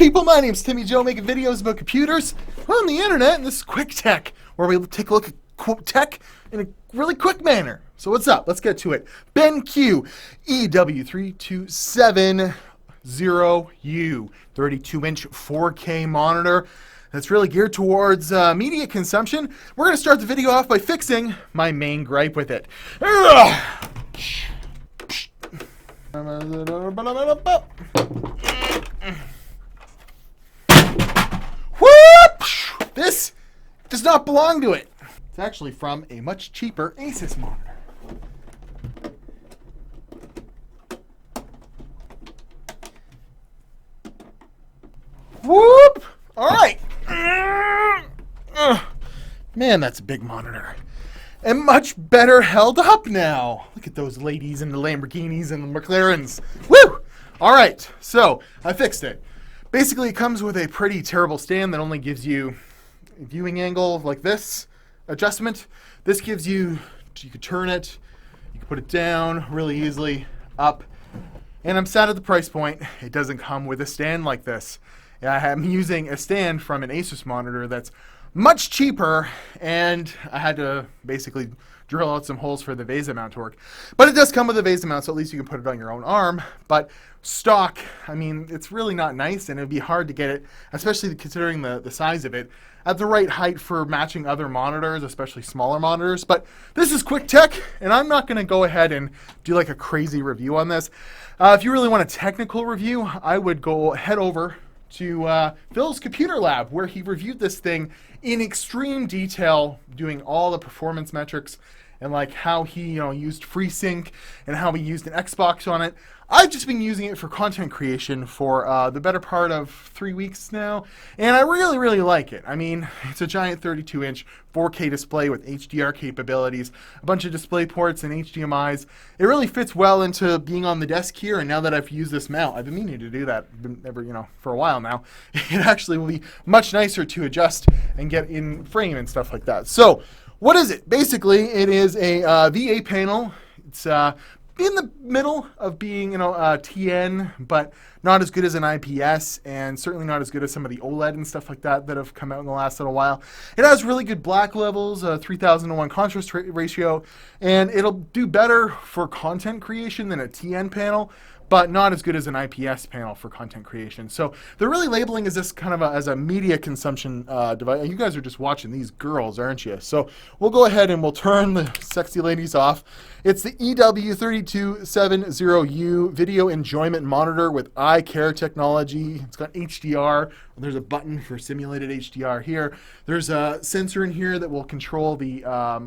people, my name's Timmy Joe, making videos about computers on the internet, and this is Quick Tech, where we take a look at tech in a really quick manner. So what's up? Let's get to it. BenQ EW3270U, 32-inch 4K monitor that's really geared towards media consumption. We're going to start the video off by fixing my main gripe with it. This does not belong to it. It's actually from a much cheaper Asus monitor. Whoop! All right. Man, that's a big monitor. And much better held up now. Look at those ladies in the Lamborghinis and the McLarens. Woo! All right, so I fixed it. Basically, it comes with a pretty terrible stand that only gives you a viewing angle like this adjustment. This gives you can turn it, you can put it down really easily, up. And I'm sad at the price point. It doesn't come with a stand like this. I'm using a stand from an Asus monitor that's much cheaper, and I had to basically drill out some holes for the VESA mount to work. But it does come with a VESA mount, so at least you can put it on your own arm. But stock, I mean, it's really not nice, and it'd be hard to get it, especially considering the size of it, at the right height for matching other monitors, especially smaller monitors. But this is Quick Tech, and I'm not going to go ahead and do like a crazy review on this. If you really want a technical review, I would go head over to Phil's computer lab, where he reviewed this thing in extreme detail, doing all the performance metrics and like how he used Freesync and how he used an Xbox on it. I've just been using it for content creation for the better part of 3 weeks now, and I really like it. I mean, it's a giant 32-inch 4K display with HDR capabilities, a bunch of display ports and HDMIs. It really fits well into being on the desk here, and now that I've used this mount, I've been meaning to do that for a while now. It actually will be much nicer to adjust and get in frame and stuff like that. So, what is it? Basically, it is a VA panel. It's in the middle of being, TN, but not as good as an IPS, and certainly not as good as some of the OLED and stuff like that that have come out in the last little while. It has really good black levels, 3000 to 1 contrast ratio, and it'll do better for content creation than a TN panel, but not as good as an IPS panel for content creation. So they're really labeling as this kind of as a media consumption device. You guys are just watching these girls, aren't you? So we'll go ahead and we'll turn the sexy ladies off. It's the EW3270U video enjoyment monitor with eye care technology. It's got HDR. There's a button for simulated HDR here. There's a sensor in here that will control the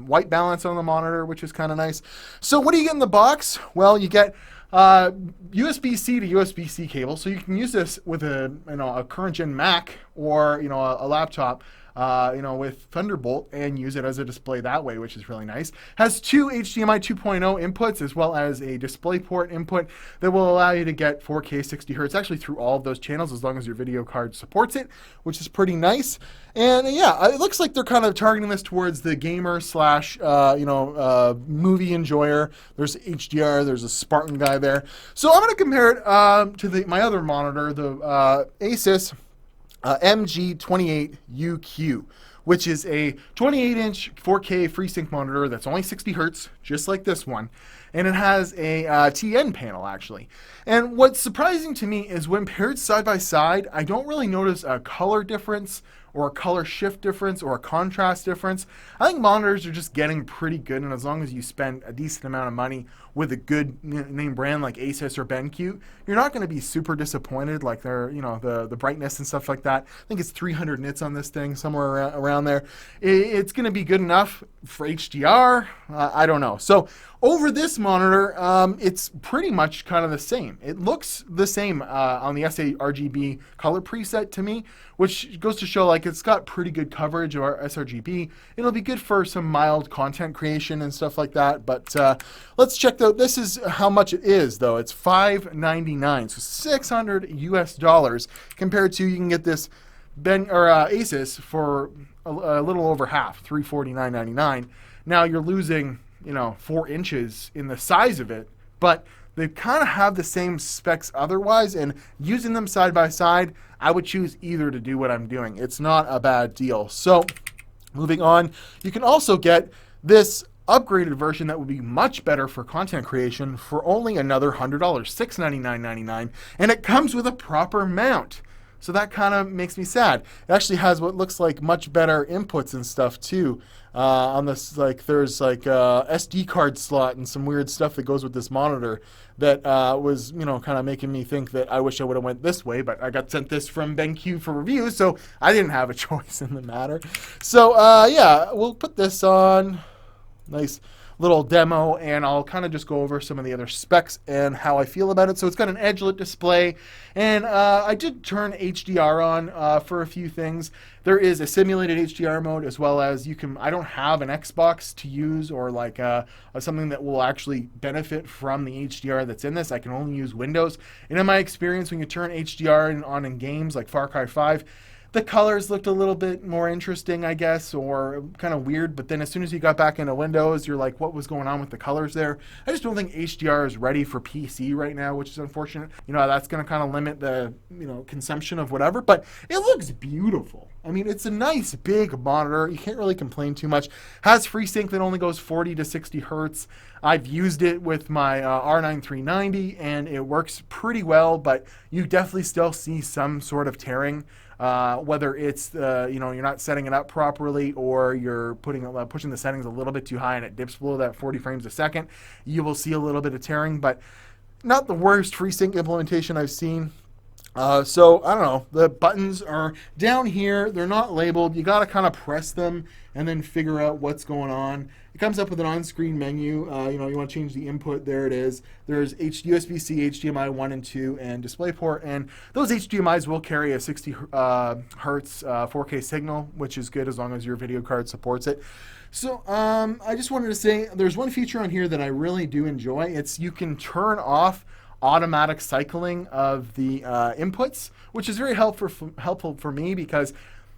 white balance on the monitor, which is kind of nice. So what do you get in the box? Well, you get USB-C to USB-C cable, so you can use this with a current gen Mac or a laptop with Thunderbolt and use it as a display that way, which is really nice. Has two HDMI 2.0 inputs as well as a DisplayPort input that will allow you to get 4K 60 Hz actually through all of those channels as long as your video card supports it, which is pretty nice. And yeah, it looks like they're kind of targeting this towards the gamer slash movie enjoyer. There's HDR, there's a Spartan guy there. So I'm going to compare it to my other monitor, the Asus MG28UQ, which is a 28-inch 4K FreeSync monitor that's only 60 Hz, just like this one. And it has a TN panel, actually. And what's surprising to me is when paired side by side, I don't really notice a color difference or a color shift difference or a contrast difference. I think monitors are just getting pretty good, and as long as you spend a decent amount of money with a good name brand like Asus or BenQ, you're not going to be super disappointed. Like the brightness and stuff like that. I think it's 300 nits on this thing, somewhere around there. It's going to be good enough for HDR. I don't know. So over this monitor, it's pretty much kind of the same. It looks the same on the sRGB color preset to me, which goes to show like it's got pretty good coverage of our sRGB. It'll be good for some mild content creation and stuff like that. But let's check though. This is how much it is though. It's $599, so $600 compared to you can get this Asus for a little over half, $349.99. Now you're losing 4 inches in the size of it, but they kind of have the same specs otherwise, and using them side by side, I would choose either to do what I'm doing. It's not a bad deal. So moving on, you can also get this upgraded version that would be much better for content creation for only another $100, $699.99, and it comes with a proper mount. So that kind of makes me sad. It actually has what looks like much better inputs and stuff too. On this, like there's like a SD card slot and some weird stuff that goes with this monitor that was, you know, kind of making me think that I wish I would have went this way, but I got sent this from BenQ for review, so I didn't have a choice in the matter. So yeah, we'll put this on. Nice little demo, and I'll kind of just go over some of the other specs and how I feel about it. So it's got an edge-lit display, and I did turn HDR on for a few things. There is a simulated HDR mode, as well as you can, I don't have an Xbox to use or like something that will actually benefit from the HDR that's in this. I can only use Windows. And in my experience, when you turn HDR on in games like Far Cry 5, the colors looked a little bit more interesting, I guess, or kind of weird. But then as soon as you got back into Windows, you're like, what was going on with the colors there? I just don't think HDR is ready for PC right now, which is unfortunate. You know, that's going to kind of limit the, you know, consumption of whatever. But it looks beautiful. I mean, it's a nice big monitor. You can't really complain too much. Has FreeSync that only goes 40 to 60 hertz. I've used it with my R9 390, and it works pretty well, but you definitely still see some sort of tearing. Whether it's, you know, you're not setting it up properly, or you're pushing the settings a little bit too high and it dips below that 40 frames a second, you will see a little bit of tearing, but not the worst FreeSync implementation I've seen. So I don't know, the buttons are down here, they're not labeled, you got to kind of press them and then figure out what's going on. It comes up with an on-screen menu. You know, you want to change the input, there it is. There's USB-C, HDMI 1 and 2, and DisplayPort, and those HDMIs will carry a 60 hertz 4K signal, which is good as long as your video card supports it. So I just wanted to say there's one feature on here that I really do enjoy. It's you can turn off automatic cycling of the inputs, which is very helpful for me, because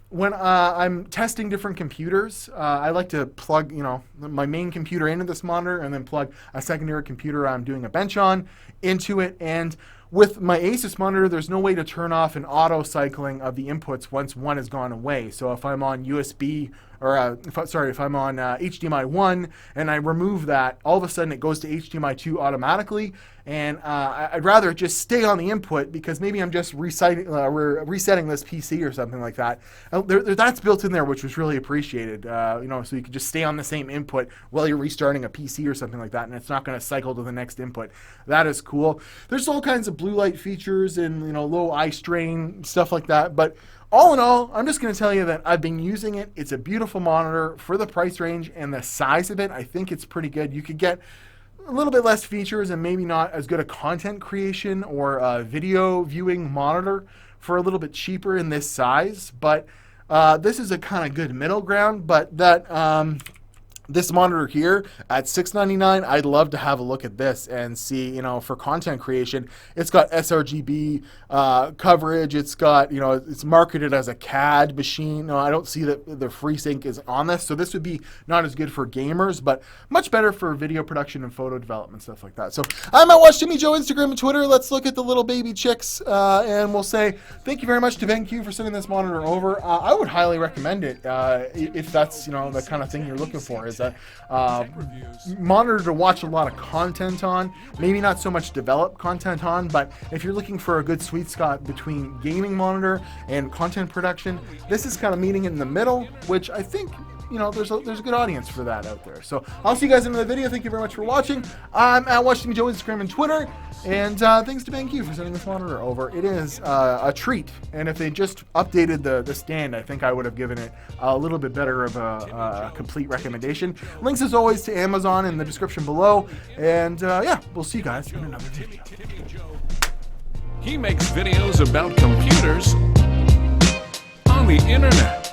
when I'm testing different computers, I like to plug, you know, my main computer into this monitor and then plug a secondary computer I'm doing a bench on into it. And with my Asus monitor, there's no way to turn off an auto cycling of the inputs once one has gone away. So if I'm on USB, or if I'm on HDMI 1 and I remove that, all of a sudden it goes to HDMI 2 automatically. And I'd rather just stay on the input, because maybe I'm just resetting this PC or something like that. That's built in there, which was really appreciated. You know, so you can just stay on the same input while you're restarting a PC or something like that, and it's not going to cycle to the next input. That is cool. There's all kinds of blue light features and, you know, low eye strain, stuff like that. But all in all, I'm just going to tell you that I've been using it. It's a beautiful monitor for the price range and the size of it. I think it's pretty good. You could get a little bit less features and maybe not as good a content creation or a video viewing monitor for a little bit cheaper in this size, but this is a kind of good middle ground. But that this monitor here at $699, I'd love to have a look at this and see, you know, for content creation, it's got sRGB coverage. It's got, you know, it's marketed as a CAD machine. No, I don't see that the FreeSync is on this, so this would be not as good for gamers, but much better for video production and photo development, stuff like that. So I'm at Watch Timmy Joe, Instagram and Twitter. Let's look at the little baby chicks, and we'll say thank you very much to BenQ for sending this monitor over. I would highly recommend it if that's, you know, the kind of thing you're looking for. Is a monitor to watch a lot of content on, maybe not so much develop content on, but if you're looking for a good sweet spot between gaming monitor and content production, this is kind of meeting in the middle, which I think, you know, there's a good audience for that out there. So I'll see you guys in another video. Thank you very much for watching. I'm at Watch Timmy Joe, Instagram and Twitter, and thanks to BenQ for sending this monitor over. It is a treat, and if they just updated the stand, I think I would have given it a little bit better of a complete recommendation. Links as always to Amazon in the description below, and yeah, we'll see you guys in another video. He makes videos about computers on the internet.